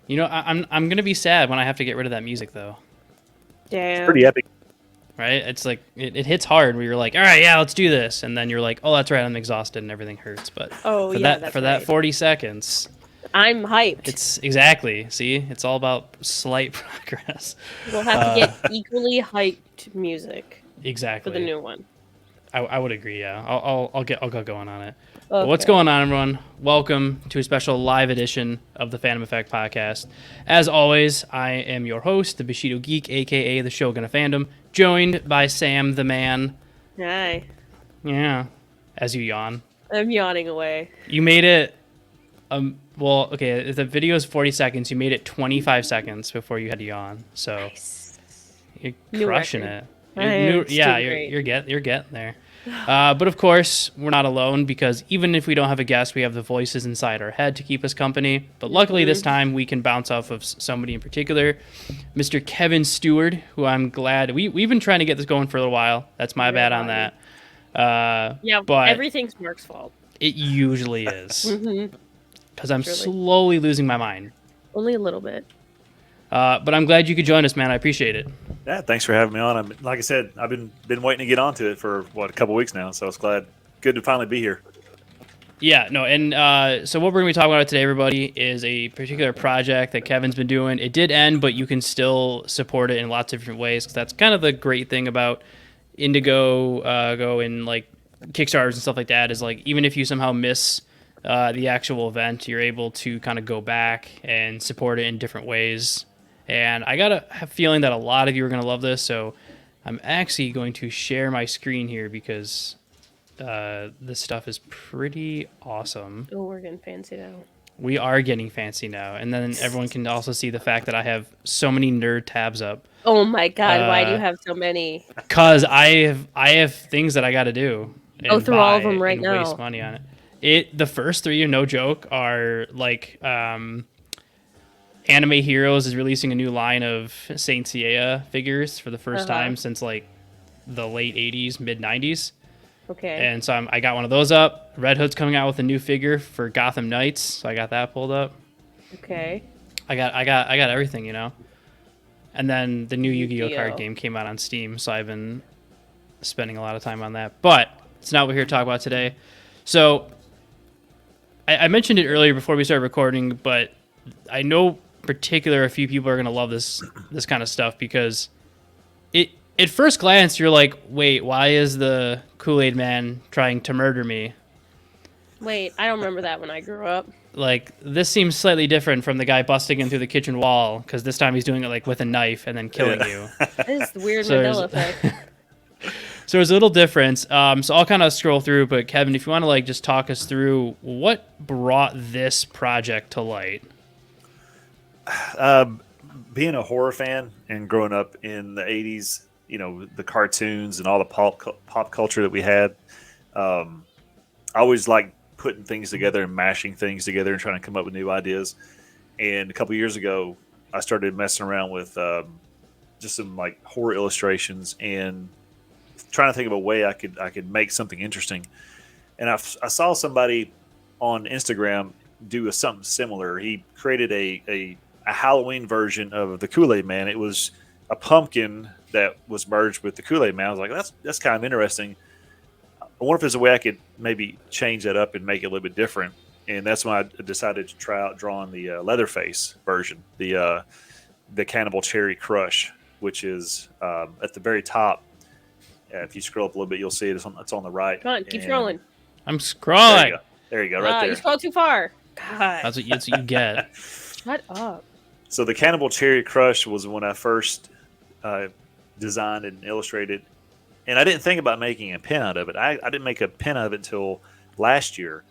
You know, I'm gonna be sad when I have to get rid of that music though. It's Damn. pretty epic. Right? It's like it hits hard where you're like, all right, yeah, let's do this, and then you're like, oh, that's right, I'm exhausted and everything hurts. But Oh for yeah, that that's for that right. 40 seconds, I'm hyped. it's exactly. See, it's all about slight progress. We'll have to get equally hyped music Exactly. for the new one. I would agree. Yeah, I'll get going on it. Okay. But what's going on, everyone? Welcome to a special live edition of the Fandom Effect podcast. As always, I am your host, the Bushido Geek, aka the Shogun of Fandom, joined by Sam the Man. Hi. Yeah, as you yawn. I'm yawning away. You made it. Well, okay. If the video is 40 seconds, you made it 25 seconds before you had to yawn. So Nice. you're New crushing record. it. It's doing great. You're getting there. But of course, we're not alone because even if we don't have a guest, we have the voices inside our head to keep us company. But luckily, this time we can bounce off of somebody in particular, Mr. Kevin Steward, who I'm glad we've been trying to get this going for a little while. That's my bad on that. Yeah, but everything's Mark's fault. it usually is Mm-hmm. because I'm Surely. slowly losing my mind. Only a little bit. But I'm glad you could join us, man. I appreciate it. Yeah, thanks for having me on. Like I said, I've been waiting to get onto it for a couple weeks now, so it's good to finally be here. Yeah, no, and so what we're going to be talking about today, everybody, is a particular project that Kevin's been doing. It did end, but you can still support it in lots of different ways, because that's kind of the great thing about Indigo, Go, and like Kickstarters and stuff like that, is like even if you somehow miss the actual event, you're able to kind of go back and support it in different ways. And I got a feeling that a lot of you are going to love this, so I'm actually going to share my screen here because this stuff is pretty awesome. Oh, we're getting fancy now. We are getting fancy now. And then everyone can also see the fact that I have so many nerd tabs up. Oh my god, why do you have so many? Because I have things that I got to do. Go through all of them right now. Waste money on it. The first three, no joke, are like... Anime Heroes is releasing a new line of Saint Seiya figures for the first time since like the late 80s, mid 90s. Okay. And so I got one of those up. Red Hood's coming out with a new figure for Gotham Knights, so I got that pulled up. Okay. I got everything, you know. And then the new Yu-Gi-Oh card game came out on Steam, so I've been spending a lot of time on that. But it's not what we're here to talk about today. So I mentioned it earlier before we started recording, but I know particular a few people are going to love this kind of stuff because it at first glance you're like, wait, why is the Kool-Aid man trying to murder me? Wait, I don't remember that when I grew up. Like, this seems slightly different from the guy busting in through the kitchen wall, because this time he's doing it like with a knife and then killing you. This is the weird So Mandela there's- effect. So there's a little difference. So I'll kind of scroll through, but Kevin, if you want to like just talk us through what brought this project to light. Being a horror fan and growing up in the 80s, you know, the cartoons and all the pop culture that we had, I always liked putting things together and mashing things together and trying to come up with new ideas. And a couple years ago, I started messing around with just some like horror illustrations and trying to think of a way I could make something interesting. And I saw somebody on Instagram do something similar. He created a Halloween version of the Kool-Aid Man. It was a pumpkin that was merged with the Kool-Aid Man. I was like, that's kind of interesting. I wonder if there's a way I could maybe change that up and make it a little bit different. And that's when I decided to try out drawing the Leatherface version, the Cannibal Cherry Crush, which is at the very top. If you scroll up a little bit, you'll see it's on the right. Come on, keep And scrolling. I'm scrolling. There you go, right there. You scrolled too far. God. That's what you get. Shut up. So the Cannibal Cherry Crush was when I first designed and illustrated, and I didn't think about making a pin out of it. I didn't make a pin out of it until last year.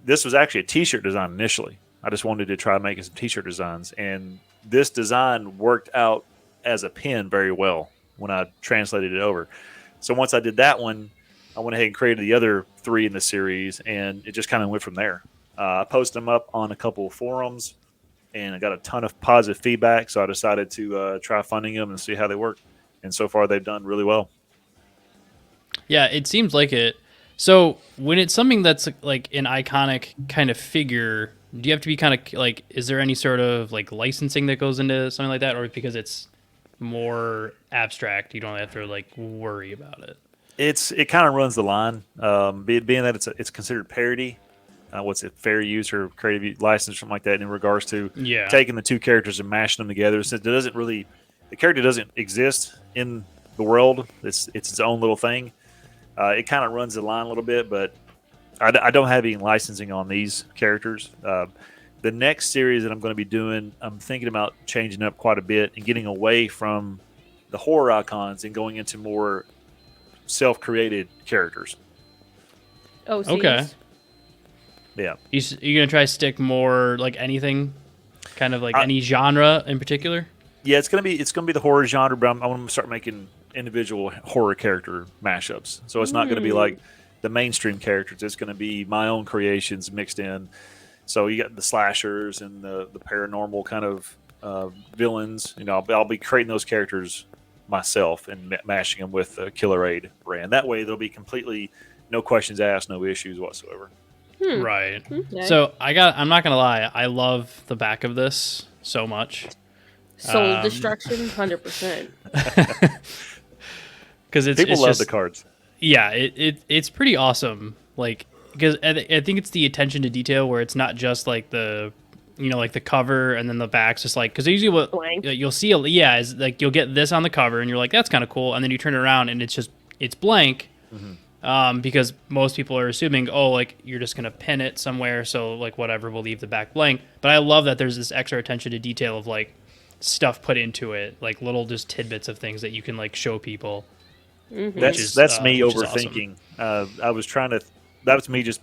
This was actually a T-shirt design initially. I just wanted to try making some T-shirt designs, and this design worked out as a pin very well when I translated it over. So once I did that one, I went ahead and created the other three in the series, and it just kind of went from there. I posted them up on a couple of forums, and I got a ton of positive feedback, so I decided to try funding them and see how they work. And so far, they've done really well. Yeah, it seems like it. So when it's something that's like an iconic kind of figure, do you have to be kind of like, is there any sort of like licensing that goes into something like that, or because it's more abstract, you don't have to like worry about it? It kind of runs the line, being that it's considered parody. What's it, fair use or creative license, something like that, in regards to Yeah. taking the two characters and mashing them together. Since the character doesn't exist in the world. It's its own little thing. It kind of runs the line a little bit, but I don't have any licensing on these characters. The next series that I'm going to be doing, I'm thinking about changing up quite a bit and getting away from the horror icons and going into more self-created characters. Oh, Okay. Yeah. You're gonna try to stick more like anything, kind of like any genre in particular? Yeah, it's gonna be the horror genre, but I'm gonna start making individual horror character mashups. So it's not gonna be like the mainstream characters. It's gonna be my own creations mixed in. So you got the slashers and the paranormal kind of villains. You know, I'll be creating those characters myself and mashing them with the Killer Aid brand. That way they'll be completely no questions asked, no issues whatsoever. Right. Okay. So I'm not gonna lie, I love the back of this so much. Soul destruction, 100%. Because People love just, the cards. Yeah, it's pretty awesome. Like, because I think it's the attention to detail where it's not just like the, like the cover and then the back's just like, because usually what Blank. you'll see, is like you'll get this on the cover and you're like, that's kind of cool, and then you turn it around and it's blank. Because most people are assuming, oh, like you're just gonna pin it somewhere, so like whatever, we'll leave the back blank. But I love that there's this extra attention to detail of like stuff put into it, like little just tidbits of things that you can like show people. That's me which is overthinking. I was trying to. That was me just,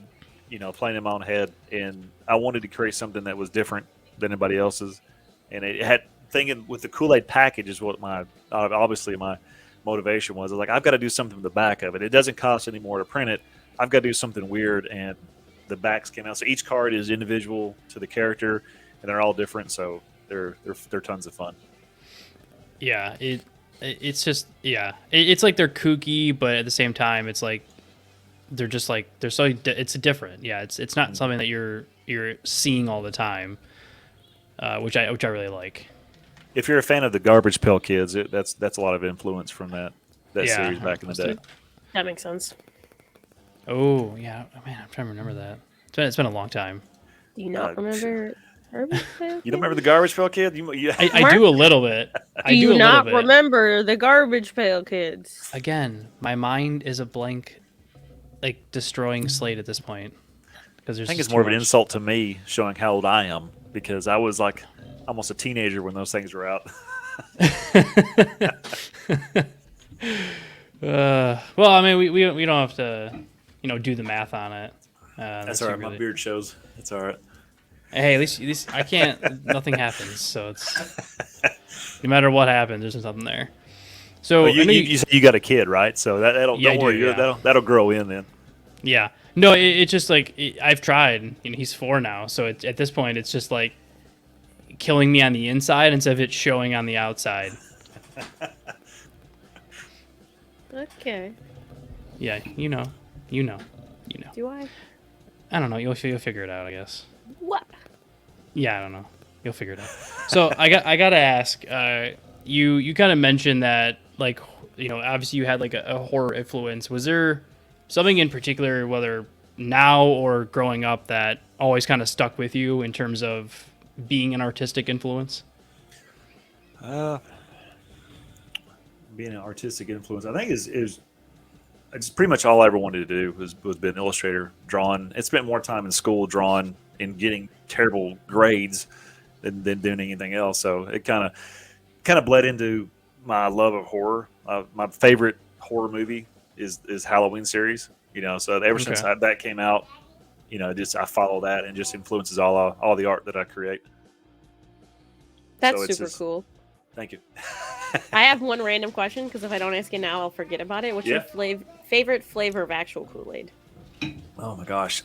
playing in my own head, and I wanted to create something that was different than anybody else's, and it had thinking with the Kool-Aid package is what my motivation was. I was like, I've got to do something with the back of it. It doesn't cost any more to print it. I've got to do something weird, and the backs came out. So each card is individual to the character, and they're all different. So they're tons of fun. Yeah, it's just it's like they're kooky, but at the same time, it's like they're just like it's different. Yeah, it's not something that you're seeing all the time, which I really like. If you're a fan of the Garbage Pail Kids, that's a lot of influence from that series back in the day. That makes sense. Oh yeah, man, I'm trying to remember that. It's been a long time. Do you not remember? You don't remember the Garbage Pail Kid? I do a little bit. Do you not remember the Garbage Pail Kids? Again, my mind is a blank, like destroying slate at this point. Because I think it's more of an insult to me showing how old I am, because I was like almost a teenager when those things were out. Well, I mean, we don't have to, do the math on it. That's all right. My beard shows. It's all right. Hey, at least I can't. Nothing happens, so it's no matter what happens, there's something there. So well, you said you got a kid, right? So don't worry, that'll grow in then. Yeah. No, it's just like I've tried. He's 4 now, so at this point, it's just like killing me on the inside instead of it showing on the outside. Okay. Yeah, you know. Do I? I don't know. You'll figure it out, I guess. What? Yeah, I don't know. You'll figure it out. So I gotta ask. You kind of mentioned that, like, obviously you had like a horror influence. Was there something in particular, whether now or growing up, that always kind of stuck with you in terms of being an artistic influence? Being an artistic influence, I think is it's pretty much all I ever wanted to do was be an illustrator, drawing. I spent more time in school drawing and getting terrible grades than doing anything else. So it kind of bled into my love of horror. My favorite horror movie is Halloween series. So ever since that came out, I follow that and just influences all the art that I create. That's super cool. Thank you. I have one random question, because if I don't ask it now, I'll forget about it. What's your favorite flavor of actual Kool-Aid? Oh my gosh.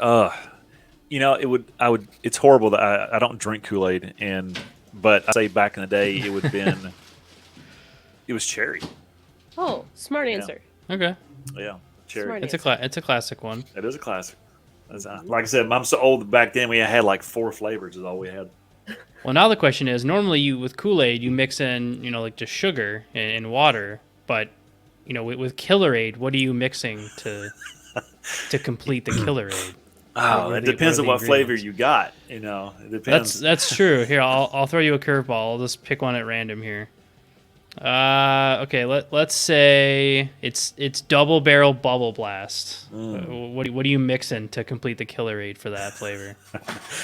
It's horrible that I don't drink Kool-Aid, but I say back in the day it would have been it was cherry. Oh, smart answer. Okay. Yeah, cherry. Smart It's a classic one. It is a classic. Like I said, I'm so old. Back then, we had like 4 flavors is all we had. Well, now the question is, normally with Kool-Aid, you mix in, like just sugar and water. But, with Killer Aid, what are you mixing to complete the Killer Aid? Oh, it depends on what flavor you got. It depends. That's true. Here, I'll throw you a curveball. I'll just pick one at random here. Okay. Let's say it's Double Barrel Bubble Blast. What are you mixing to complete the Killer Aid for that flavor?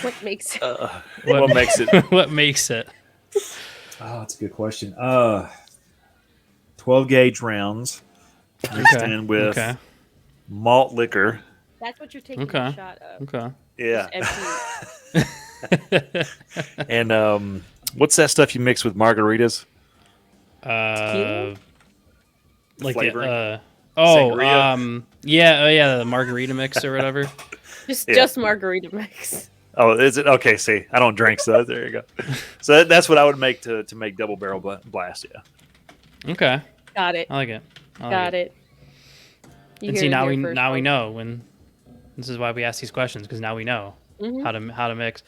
What makes it? What makes it? What makes it? Oh, that's a good question. 12 gauge rounds mixed in with malt liquor. That's what you're taking a shot of. Okay. Yeah. And what's that stuff you mix with margaritas? Tequila? Like flavoring? yeah, the margarita mix or whatever. Just margarita mix. Oh, is it? Okay, see, I don't drink, so there you go. So that's what I would make to make Double Barrel Blast, yeah. Okay. Got it. I like it. Got it. And see, now we know when. This is why we ask these questions, because now we know how to mix.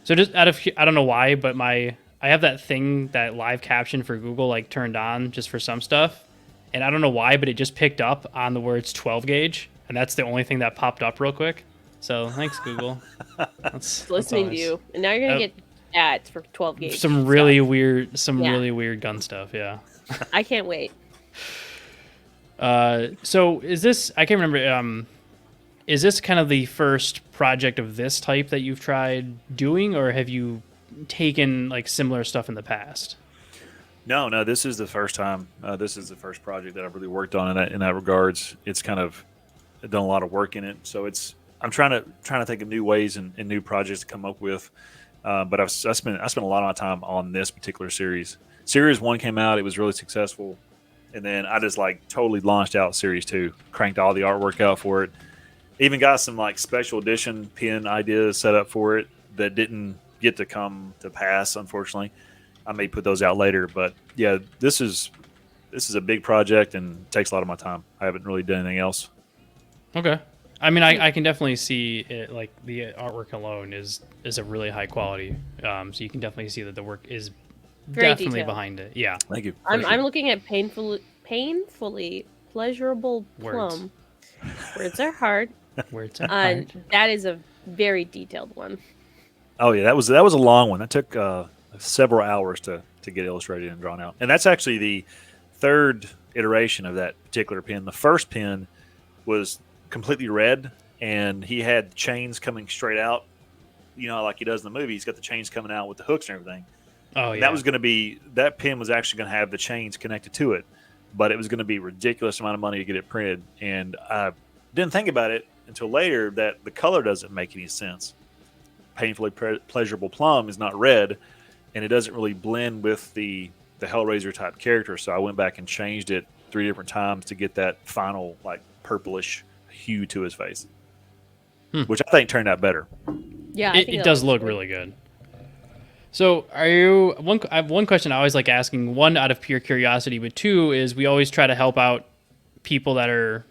So just I don't know why, but I have that thing, that live caption for Google, like turned on just for some stuff, and I don't know why, but it just picked up on the words 12 gauge, and that's the only thing that popped up real quick. So thanks, Google. That's listening to you, and now you're gonna get ads for 12 gauge. Some really weird gun stuff. Yeah. I can't wait. So is this? I can't remember. Is this kind of the first project of this type that you've tried doing, or have you taken like similar stuff in the past? No, this is the first time. This is the first project that I've really worked on in that regards. It's kind of done a lot of work in it, so I'm trying to think of new ways and new projects to come up with. But I spent a lot of my time on this particular series. Series 1 came out; it was really successful, and then I just like totally launched out Series 2, cranked all the artwork out for it. Even got some like special edition pin ideas set up for it that didn't get to come to pass, unfortunately. I may put those out later, but yeah, this is a big project and takes a lot of my time. I haven't really done anything else. Okay. I mean, I can definitely see it, like the artwork alone is a really high quality. So you can definitely see that the work is Very definitely detailed. behind it. Yeah. Thank you. I'm looking at painfully pleasurable Words. plum. Words are hard. Words are hard. That is a very detailed one. Oh yeah, that was a long one. That took several hours to get illustrated and drawn out. And that's actually the 3rd iteration of that particular pin. The first pin was completely red, and he had chains coming straight out, like he does in the movie. He's got the chains coming out with the hooks and everything. Oh yeah. That pin was actually going to have the chains connected to it, but it was going to be a ridiculous amount of money to get it printed. And I didn't think about it until later that the color doesn't make any sense. Painfully pleasurable plum is not red, and it doesn't really blend with the Hellraiser type character. So I went back and changed it 3 different times to get that final like purplish hue to his face, which I think turned out better. Yeah, it does look really good. So I have one question I always like asking, one out of pure curiosity, but 2 is we always try to help out people that are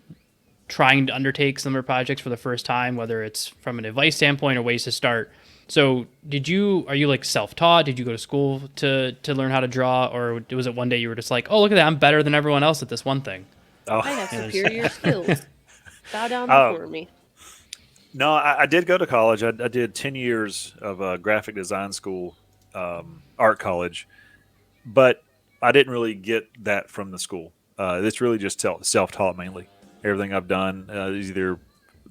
trying to undertake similar projects for the first time, whether it's from an advice standpoint or ways to start. So are you like self-taught? Did you go to school to learn how to draw, or was it one day you were just like, oh, look at that, I'm better than everyone else at this one thing? Oh. I have superior skills. Bow down before me. No, I did go to college. I did 10 years of graphic design school, art college, but I didn't really get that from the school. It's really just self-taught mainly. Everything I've done is either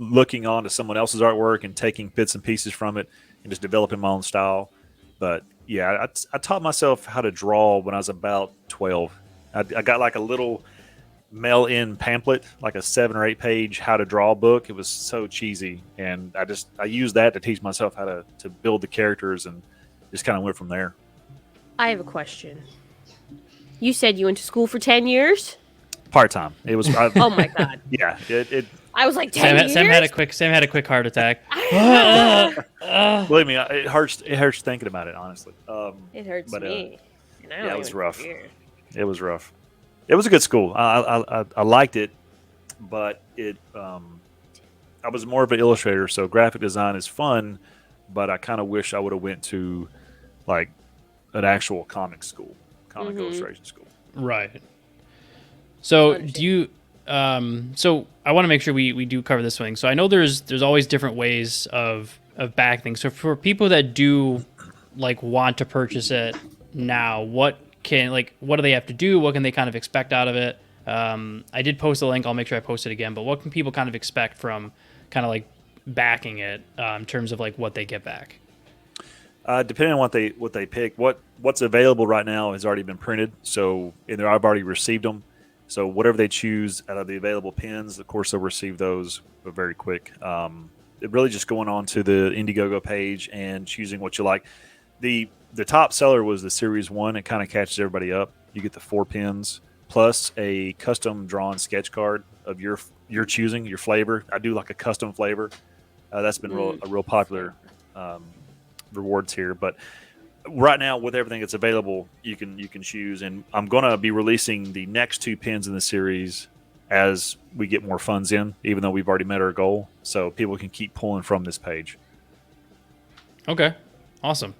looking on to someone else's artwork and taking bits and pieces from it and just developing my own style. But yeah, I taught myself how to draw when I was about 12. I got like a little mail-in pamphlet, like a 7 or 8 page how to draw book. It was so cheesy, and I used that to teach myself how to build the characters, and just kind of went from there. I have a question. You said you went to school for 10 years? Part-time. It was. Oh my god. Yeah. It I was like 10 years. Sam had a quick heart attack. Believe me, it hurts. It hurts thinking about it. Honestly, it hurts me. Yeah, it was rough. It was rough. It was a good school. I liked it, but it I was more of an illustrator, so graphic design is fun, but I kind of wish I would have went to like an actual comic school, comic illustration school. Right. So do you? So I want to make sure we do cover this thing. So I know there's always different ways of back things. So for people that do like want to purchase it now, what do they have to do? What can they kind of expect out of it? I did post a link. I'll make sure I post it again. But what can people kind of expect from kind of like backing it in terms of like what they get back? Depending on what they pick, what's available right now has already been printed. So I've already received them. So whatever they choose out of the available pins, of course they'll receive those very quick. It really just going on to the Indiegogo page and choosing what you like. The top seller was the Series 1. It kind of catches everybody up. You get the 4 pins plus a custom drawn sketch card of your choosing, your flavor. I do like a custom flavor. That's been a real popular rewards here. But right now, with everything that's available, you can choose. And I'm going to be releasing the next 2 pins in the series as we get more funds in, even though we've already met our goal. So people can keep pulling from this page. Okay, awesome.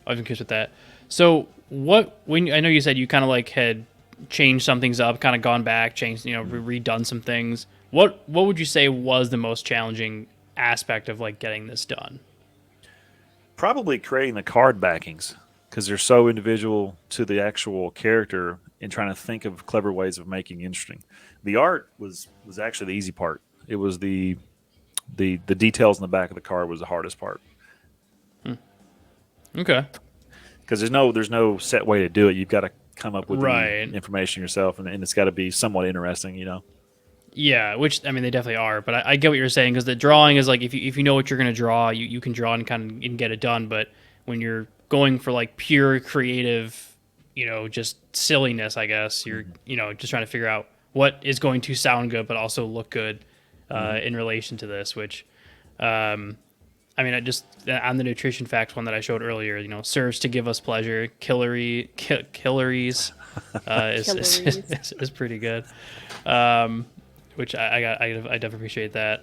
I was curious with that. So when I know you said you kind of like had changed some things up, kind of gone back, changed, redone some things. What would you say was the most challenging aspect of like getting this done? Probably creating the card backings, because they're so individual to the actual character, and trying to think of clever ways of making it interesting. The art was actually the easy part. It was the details in the back of the card was the hardest part. Okay. Because there's no set way to do it. You've got to come up with right. the information yourself, and it's got to be somewhat interesting, Yeah, which I mean they definitely are, but I get what you're saying, because the drawing is like if you know what you're gonna draw, you can draw and kind of get it done. But when you're going for like pure creative, just silliness, I guess you're just trying to figure out what is going to sound good but also look good in relation to this. Which, I mean, I just on the nutrition facts one that I showed earlier, serves to give us pleasure. Calories is pretty good. Which I definitely appreciate that.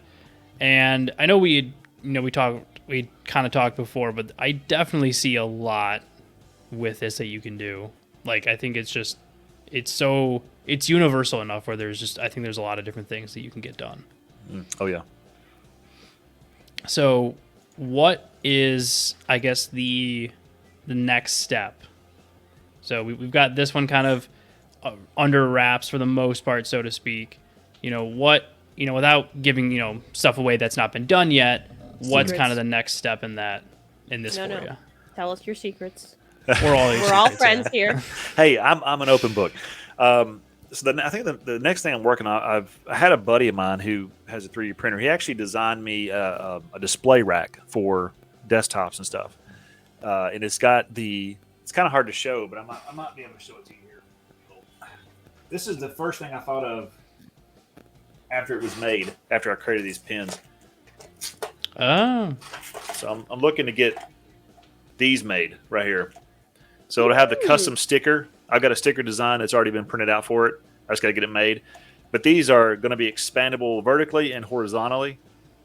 And I know we kind of talked before, but I definitely see a lot with this that you can do. Like, I think it's universal enough where I think there's a lot of different things that you can get done. Oh yeah. So what is, I guess, the next step? So we've got this one kind of under wraps for the most part, so to speak. Without giving, stuff away that's not been done yet, what's kind of the next step in this for you? Tell us your secrets. We're all friends here. Hey, I'm an open book. So I think the next thing I'm working on, I had a buddy of mine who has a 3D printer. He actually designed me a display rack for desktops and stuff. And it's kind of hard to show, but I might be able to show it to you here. This is the first thing I thought of after it was made, after I created these pins. Oh. So I'm looking to get these made right here. So it'll have the custom sticker. I've got a sticker design that's already been printed out for it. I just got to get it made. But these are going to be expandable vertically and horizontally.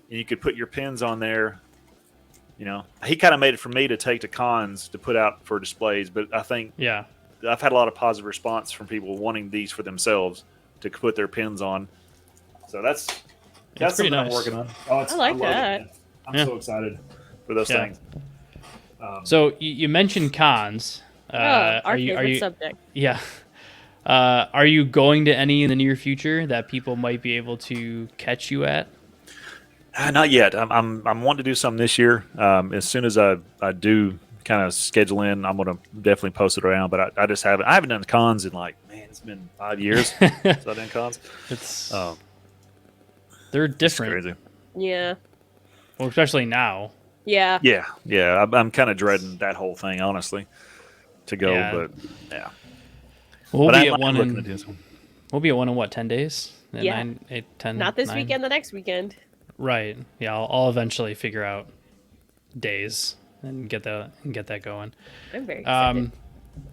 And you could put your pins on there. He kind of made it for me to take to cons to put out for displays. But I think I've had a lot of positive response from people wanting these for themselves to put their pins on. So that's something nice. I'm working on. I like that. I'm so excited for those things. So you mentioned cons. Our favorite subject. Yeah. Are you going to any in the near future that people might be able to catch you at? Not yet. I'm wanting to do something this year. As soon as I do kind of schedule in, I'm going to definitely post it around. But I just haven't. I haven't done cons in it's been 5 years since I've done cons. They're different. It's crazy. Yeah. Well, especially now. Yeah. Yeah. I'm kind of dreading that whole thing, honestly, to go. Yeah. But yeah. We'll be at one in what, 10 days? 9, 8, 10. Not this 9. weekend. The next weekend. Right. Yeah. I'll eventually figure out days and get that going. I'm very excited.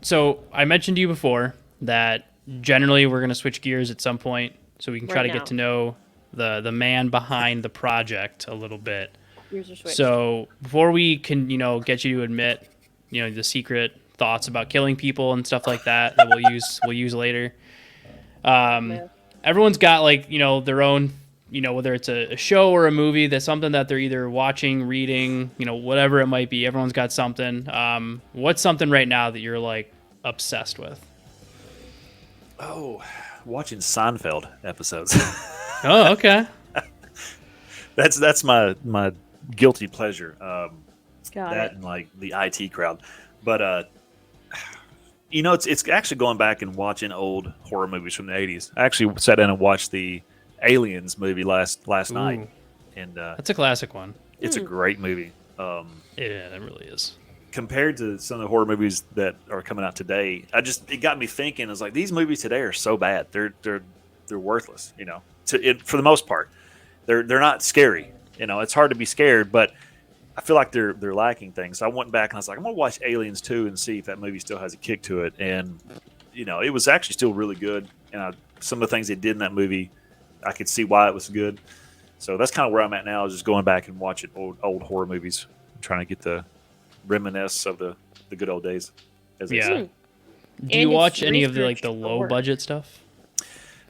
So I mentioned to you before that generally we're going to switch gears at some point, so we can try to get to know the man behind the project a little bit. Yours are switched. So before we can, get you to admit, the secret thoughts about killing people and stuff like that we'll use later. Everyone's got their own, whether it's a show or a movie, that's something that they're either watching, reading, whatever it might be. Everyone's got something. What's something right now that you're like obsessed with? Oh, watching Seinfeld episodes. Oh, okay. That's my guilty pleasure. Got That it. and like the IT crowd, but it's actually going back and watching old horror movies from the 80s. I actually sat down and watched the Aliens movie last night, and That's a classic one. it's a great movie. Yeah, it really is. Compared to some of the horror movies that are coming out today, it got me thinking. I was like, these movies today are so bad. They're worthless. For the most part, they're not scary. It's hard to be scared, but I feel like they're lacking things. So I went back and I was like, I'm gonna watch Aliens 2 and see if that movie still has a kick to it. And it was actually still really good. And some of the things they did in that movie, I could see why it was good. So that's kind of where I'm at now, is just going back and watching old horror movies, trying to get the reminisce of the good old days. As they say. Do you watch any of the researched low work. budget stuff?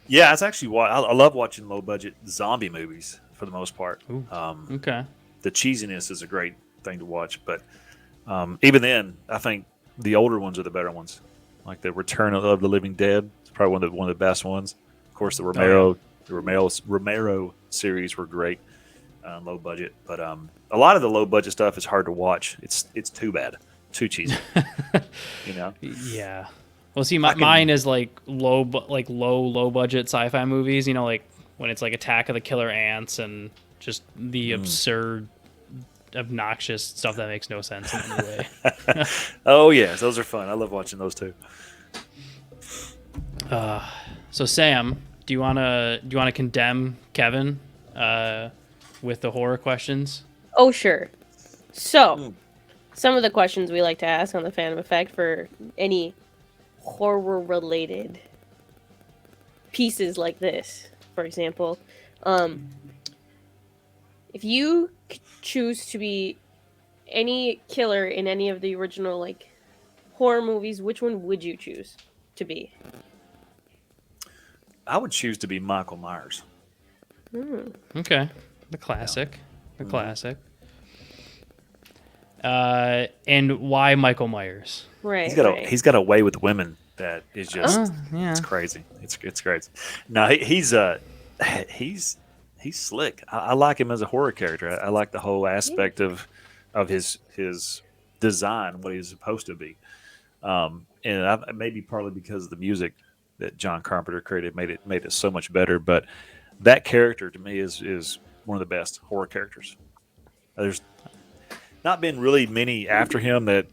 Yeah, it's actually why I love watching low budget zombie movies for the most part. Ooh. Okay. The cheesiness is a great thing to watch, but even then, I think the older ones are the better ones. Like the Return of the Living Dead, it's probably one of the best ones. Of course, the Romero series were great, low budget. But a lot of the low budget stuff is hard to watch. It's too bad, too cheesy. Yeah. Well, see, mine is like low budget sci-fi movies. Like when it's like Attack of the Killer Ants and just the absurd, obnoxious stuff that makes no sense in any way. Oh yes, those are fun. I love watching those too. So Sam, do you wanna condemn Kevin with the horror questions? Oh, sure. So, some of the questions we like to ask on the Phantom Effect for any horror-related pieces like this, for example, if you choose to be any killer in any of the original horror movies, which one would you choose to be? I would choose to be Michael Myers. Okay, the classic. And why Michael Myers? Right. He's got a way with women that is just it's crazy. It's crazy. No, he's slick. I like him as a horror character. I like the whole aspect of his design, what he's supposed to be. And maybe partly because of the music that John Carpenter created made it so much better. But that character to me is one of the best horror characters. There's not been really many after him that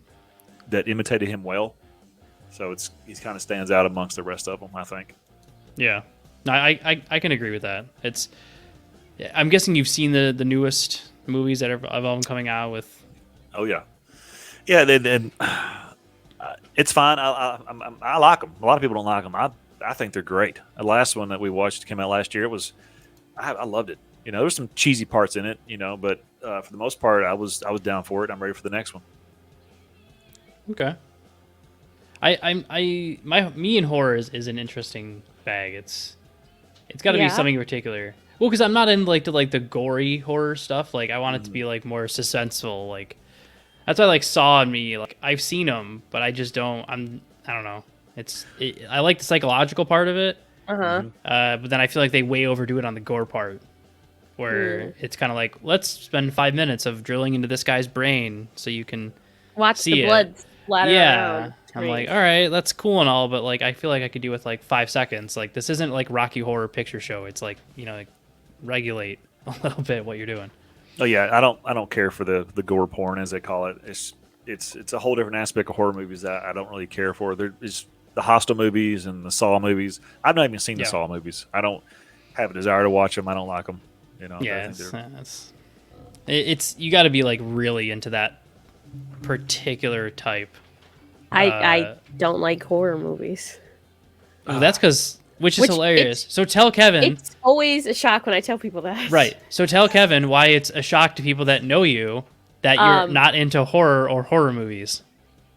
imitated him well. So he kind of stands out amongst the rest of them, I think. Yeah, no, I can agree with that. I'm guessing you've seen the newest movies that have all coming out with. Oh yeah. Then it's fine. I like them. A lot of people don't like them. I think they're great. The last one that we watched came out last year. I loved it. There's some cheesy parts in it. But for the most part, I was down for it. I'm ready for the next one. Okay. Me and horror is an interesting bag. It's got to be something in particular. Well, because I'm not into the gory horror stuff. I want it to be more suspenseful. That's why Saw and me. I've seen them, but I just don't. I don't know. I like the psychological part of it. But then I feel like they way overdo it on the gore part, where it's kind of let's spend 5 minutes of drilling into this guy's brain so you can watch see the blood splatter around. I'm like, all right, that's cool and all, but I feel like I could do with 5 seconds. This isn't Rocky Horror Picture Show. It's regulate a little bit what you're doing. Oh yeah, I don't care for the gore porn, as they call it. It's a whole different aspect of horror movies that I don't really care for. There's the Hostel movies and the Saw movies. I've not even seen the Saw movies. I don't have a desire to watch them. I don't like them. Yeah, it's you got to be really into that particular type. I don't like horror movies. Well, that's because which is Which hilarious. So tell Kevin. It's always a shock when I tell people that. Right. So tell Kevin why it's a shock to people that know you that you're not into horror or horror movies.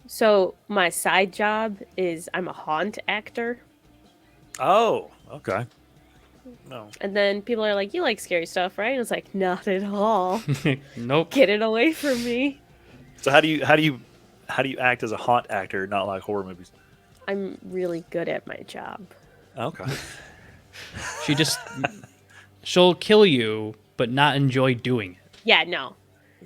So my side job is I'm a haunt actor. Oh, okay. No. And then people are like, "You like scary stuff, right?" And it's like, "Not at all. Nope. Get it away from me." So how do you act as a haunt actor, not like horror movies? I'm really good at my job. Okay. She'll kill you, but not enjoy doing it. Yeah, no.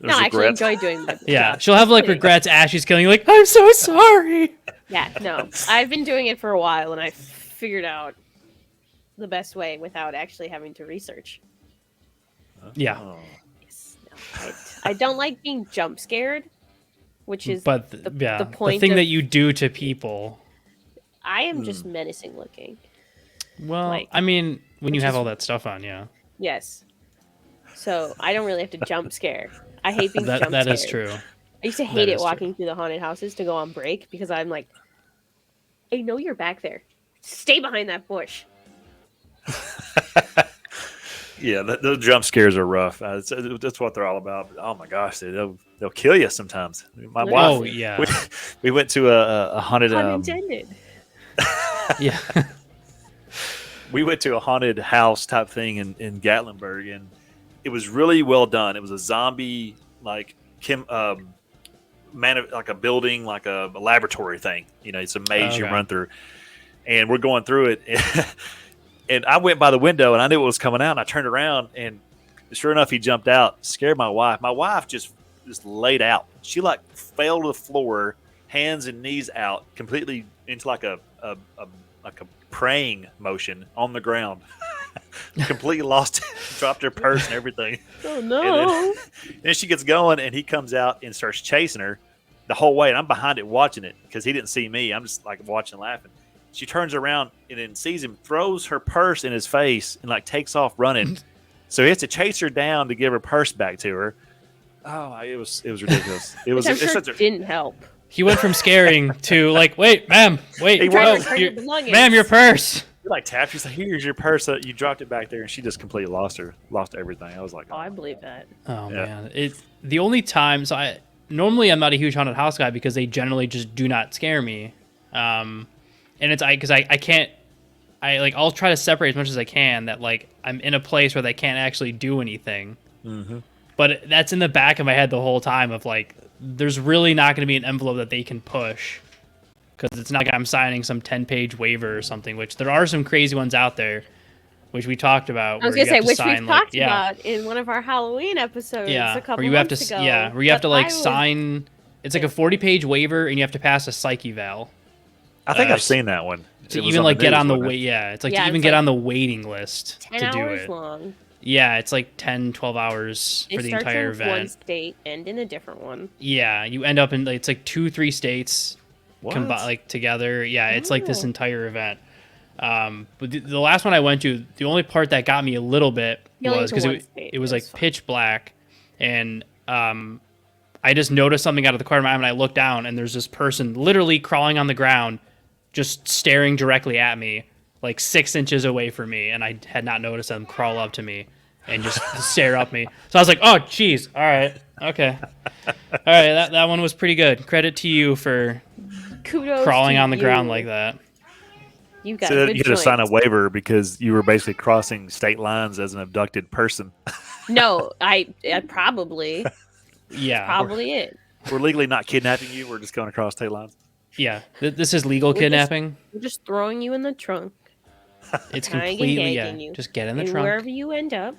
There's I actually regrets. enjoy doing my Yeah, job. she'll have like regrets as she's killing you, like, I'm so sorry. Yeah, no. I've been doing it for a while, and I figured out the best way without actually having to research. Yeah. Oh. Yes, no. I don't like being jump scared, which is But the point the thing of, that you do to people. I am just menacing looking. Well, Like, I mean, when you which have is- all that stuff on, yeah. Yes. So I don't really have to jump scare. I hate being jump scared. That is true. I used to hate That it is walking through the haunted houses to go on break because I'm like, I know you're back there. Stay behind that bush. Yeah, those jump scares are rough. That's what they're all about. Oh my gosh, they'll kill you sometimes. My wife. Oh yeah. We went to a haunted. Pun intended. Yeah. We went to a haunted house type thing in Gatlinburg, and it was really well done. It was a zombie like like a building, like a laboratory thing. You know, it's a maze you Okay. run through, and we're going through it. And I went by the window, and I knew what was coming out. And I turned around, and sure enough, he jumped out, scared my wife. My wife just laid out. She like fell to the floor, hands and knees out, completely into like a praying motion on the ground. Completely lost it, dropped her purse and everything. Oh And no. then she gets going, and he comes out and starts chasing her the whole way. And I'm behind it watching it because he didn't see me. I'm just like watching, laughing. She turns around and then sees him, throws her purse in his face, and like takes off running. So he has to chase her down to give her purse back to her. Oh, it was ridiculous. It was Which I'm it's sure such a, didn't help. He went from scaring to like, wait, ma'am, wait, He Trying to whoa, return your belongings. ma'am, your purse. He like tapped. She's like, "Here's your purse. You dropped it back there," and she just completely lost everything. I was like, Oh, I believe that. Oh Yeah. man, the only times normally I'm not a huge haunted house guy because they generally just do not scare me, and it's because I can't. I'll try to separate as much as I can that like I'm in a place where they can't actually do anything. Mm-hmm. But that's in the back of my head the whole time of like, there's really not going to be an envelope that they can push because it's not like I'm signing some 10-page waiver or something, which there are some crazy ones out there, which we talked about. I was where gonna you say, have to which sign, we've like, talked about in one of our Halloween episodes a couple where you have months to, ago. where you have to like But I sign. It's like a 40-page waiver, and you have to pass a psych eval. I think Uh, I've seen that one. To It was even on like get news, on the wasn't it? wait. Yeah, it's like Yeah, to even it's get like on the waiting list 10 to do hours it. long. Yeah, it's like 10, 12 hours It for the starts entire in one event. state and in a different one. Yeah, you end up in it's like 2-3 states What? like together. Yeah, it's like this Oh. entire event. But the last one I went to, the only part that got me a little bit You only was went to because one state, it was that's like fine. pitch black, and I just noticed something out of the corner of my eye, and I looked down, and there's this person literally crawling on the ground, just staring directly at me, like 6 inches away from me, and I had not noticed them crawl up to me and just stare up me. So I was like, oh, geez, all right, okay. All right, that one was pretty good. Credit to you for Kudos crawling to on the ground you. like that. You got So good you had to sign a joints. waiver because you were basically crossing state lines as an abducted person. No, I probably Yeah. probably it. We're legally not kidnapping you. We're just going across state lines. Yeah. This is legal We're just- kidnapping. We're just throwing you in the trunk. It's tying and completely, gagging yeah. you. Just get in the And trunk. wherever you end up,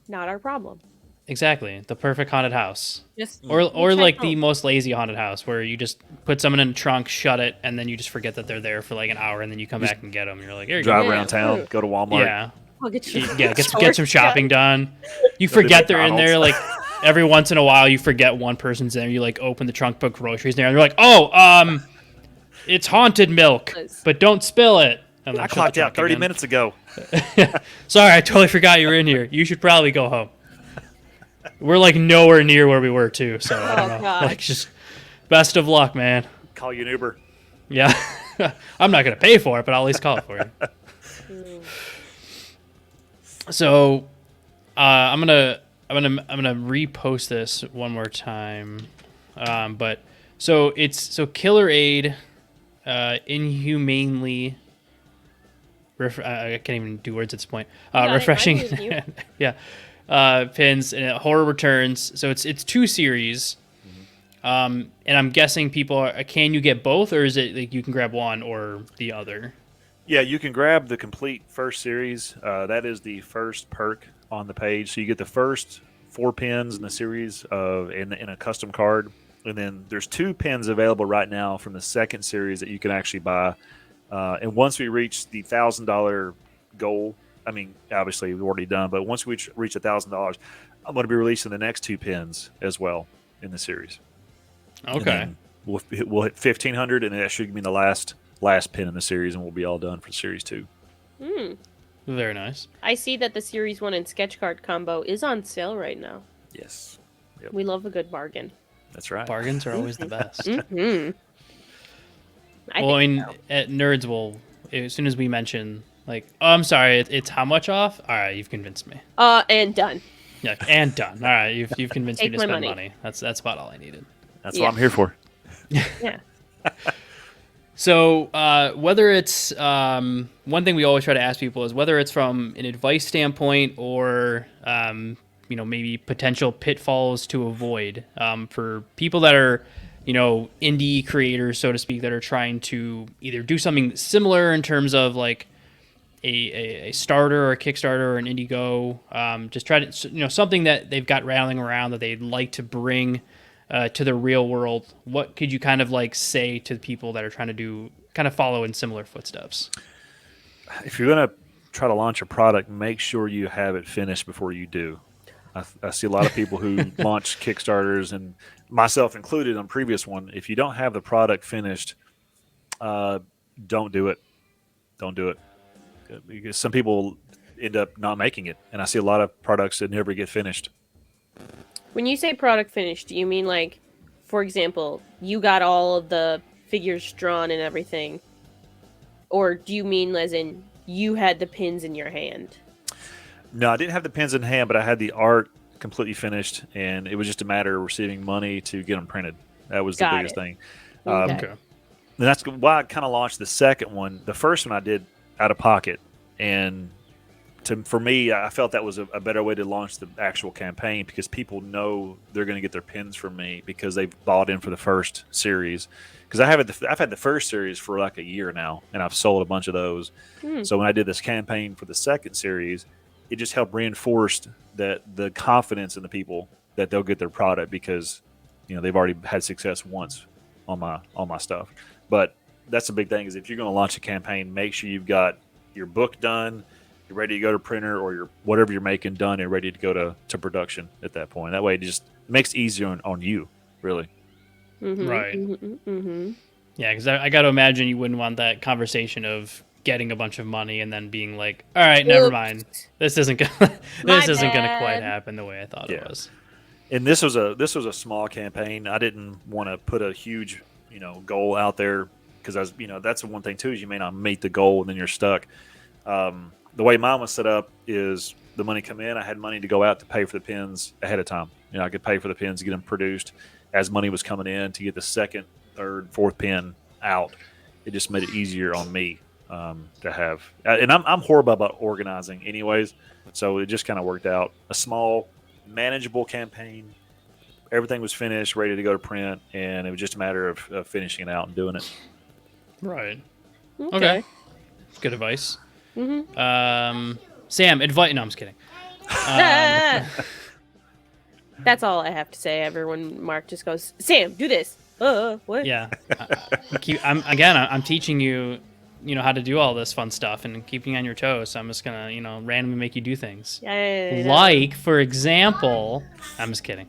not our problem. Exactly. The perfect haunted house. Just Or check like the home. most lazy haunted house where you just put someone in a trunk, shut it, and then you just forget that they're there for like an hour, and then you come back and get them. You're like, here you go. Drive Yeah. around town, go to Walmart. Yeah. I'll get you. Yeah, get some shopping done. You Go to forget they're in there. Like McDonald's. every once in a while, you forget one person's there. You like open the trunk, put groceries in there, and you're like, oh, it's haunted milk, but don't spill it. And then I shut the clocked out trunk 30 again. minutes ago. Sorry, I totally forgot you were in here. You should probably go home. We're like nowhere near where we were too, so I don't know. gosh. Like just best of luck, man. Call you an Uber. Yeah. I'm not gonna pay for it, but I'll at least call it for you. Mm. So, I'm gonna repost this one more time. But so Killer Aid, inhumanely. I can't even do words at this point. You got it. I'm Refreshing, with you. yeah. Pins and Horror Returns. So it's 2 series. And I'm guessing people are. Can you get both, or is it like you can grab one or the other? Yeah, you can grab the complete first series. That is the first perk on the page. So you get the first 4 pins in the series in a custom card, and then there's 2 pins available right now from the second series that you can actually buy. And once we reach the $1,000 goal, I mean, obviously we've already done, but once we reach $1,000, I'm going to be releasing the next 2 pins as well in the series. Okay. We'll hit 1,500, and that should be the last pin in the series, and we'll be all done for series 2. Mm. Very nice. I see that the Series 1 and sketch card combo is on sale right now. Yes. Yep. We love a good bargain. That's right. Bargains are always the best. Mm-hmm. Well, I mean, at Nerds will, as soon as we mention, like, oh, I'm sorry, it's how much off? All right, you've convinced me. And done. Yeah, and done. All right, you've convinced me Take to my spend money. money. That's about all I needed. That's what I'm here for. Yeah. So whether it's one thing we always try to ask people is whether it's from an advice standpoint or maybe potential pitfalls to avoid for people that are indie creators, so to speak, that are trying to either do something similar in terms of like a starter or a Kickstarter or an Indiego, just try to something that they've got rattling around that they'd like to bring to the real world. What could you kind of like say to the people that are trying to follow in similar footsteps? If you're going to try to launch a product, make sure you have it finished before you do. I see a lot of people who launch Kickstarters, and myself included on previous one. If you don't have the product finished, don't do it. Don't do it. Because some people end up not making it, and I see a lot of products that never get finished. When you say product finished, do you mean like, for example, you got all of the figures drawn and everything? Or do you mean as in you had the pins in your hand? No, I didn't have the pins in hand, but I had the art completely finished, and it was just a matter of receiving money to get them printed. That was the biggest thing. Okay. And that's why I kind of launched the second one. The first one I did out of pocket, and for me, I felt that was a better way to launch the actual campaign because people know they're going to get their pins from me because they've bought in for the first series. Because I've had the first series for like a year now, and I've sold a bunch of those. So when I did this campaign for the second series, it just helped reinforce that the confidence in the people that they'll get their product because they've already had success once on my stuff. But that's the big thing is if you're going to launch a campaign, make sure you've got your book done. You're ready to go to printer or your whatever you're making done and ready to go to production at that point. That way it just makes it easier on you, really. Mm-hmm, Right. Mm-hmm. Yeah, because I got to imagine you wouldn't want that conversation of getting a bunch of money and then being like, all right, never mind. This isn't gonna quite happen the way I thought it was. And this was a small campaign. I didn't want to put a huge goal out there because I was that's the one thing too is you may not meet the goal and then you're stuck. The way mine was set up is the money come in. I had money to go out to pay for the pins ahead of time. I could pay for the pins to get them produced as money was coming in to get the second, third, fourth pin out. It just made it easier on me to have. And I'm horrible about organizing anyways, so it just kind of worked out. A small, manageable campaign. Everything was finished, ready to go to print, and it was just a matter of finishing it out and doing it. Right. Okay. Good advice. Mm-hmm. Sam, advice. No, I'm just kidding. That's all I have to say. Everyone, Mark just goes, Sam, do this. What? Yeah. I'm teaching you, how to do all this fun stuff and keeping you on your toes. So I'm just gonna, randomly make you do things. Yeah. Like, for example, I'm just kidding.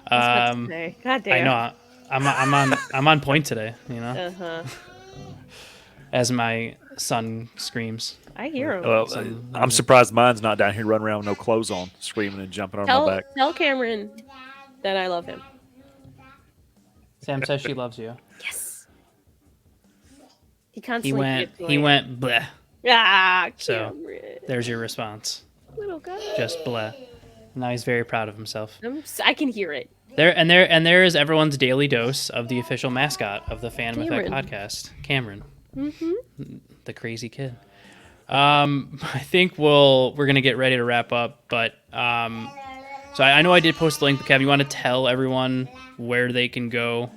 God damn. I know. I'm on point today. Uh-huh. As my son screams. I hear him. Well, I'm surprised mine's not down here running around with no clothes on, screaming and jumping on my back. Tell Cameron that I love him. Sam says she loves you. Yes. He constantly He went bleh. Ah, So, Cameron. there's your response. Little guy. Just blah. Now he's very proud of himself. I can hear it. There is everyone's daily dose of the official mascot of the Fandom Effect Cameron. podcast, Cameron, Mm-hmm. the crazy kid. I think we're gonna get ready to wrap up, but so I know I did post the link, but Kev, you want to tell everyone where they can go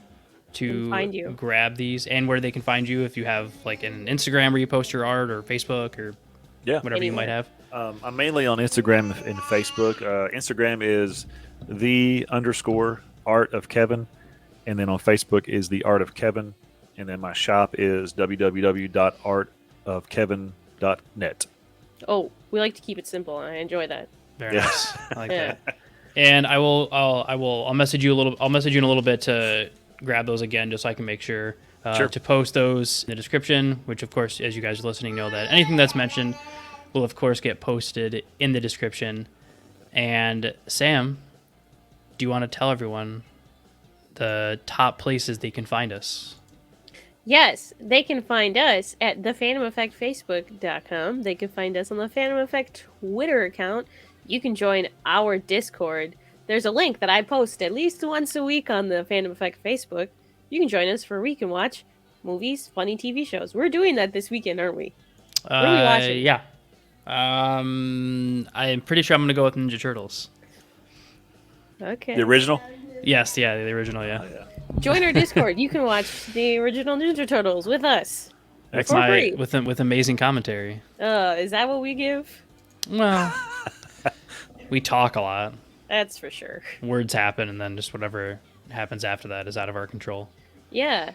to Find you. grab these, and where they can find you if you have like an Instagram where you post your art, or Facebook, or Yeah. whatever you might have. I'm mainly on Instagram and Facebook. Instagram is _art of Kevin, and then on Facebook is the Art of Kevin, and then my shop is www.artofkevin.net. Oh, we like to keep it simple, and I enjoy that. Very Yeah. nice. I like Yeah. that. And I'll message you a little. I'll message you in a little bit to grab those again, just so I can make sure Sure. to post those in the description. Which, of course, as you guys are listening, know that anything that's mentioned will, of course, get posted in the description. And Sam, do you want to tell everyone the top places they can find us? Yes, they can find us at thefandomeffectfacebook.com. They can find us on the Fandom Effect Twitter account. You can join our Discord. There's a link that I post at least once a week on the Fandom Effect Facebook. You can join us for we can watch movies, funny TV shows. We're doing that this weekend, aren't we? What are we watching? Yeah. I'm pretty sure I'm going to go with Ninja Turtles. Okay. The original? Yes, yeah, the original, yeah. Join our Discord. You can watch the original Ninja Turtles with us. That's For free. with amazing commentary. Is that what we give? Well, we talk a lot. That's for sure. Words happen, and then just whatever happens after that is out of our control. Yeah.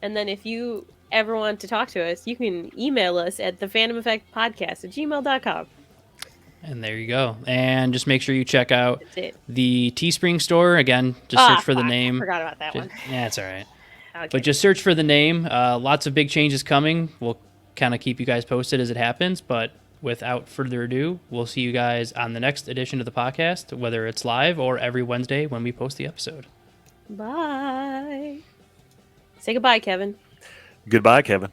And then if you ever want to talk to us, you can email us at thefandomeffectpodcast@gmail.com. And there you go. And just make sure you check out That's it. the Teespring store. Again, just search for the Fuck, name. I forgot about that one. Yeah, it's all right. Okay. But just search for the name. Lots of big changes coming. We'll kind of keep you guys posted as it happens. But without further ado, we'll see you guys on the next edition of the podcast, whether it's live or every Wednesday when we post the episode. Bye. Say goodbye, Kevin. Goodbye, Kevin.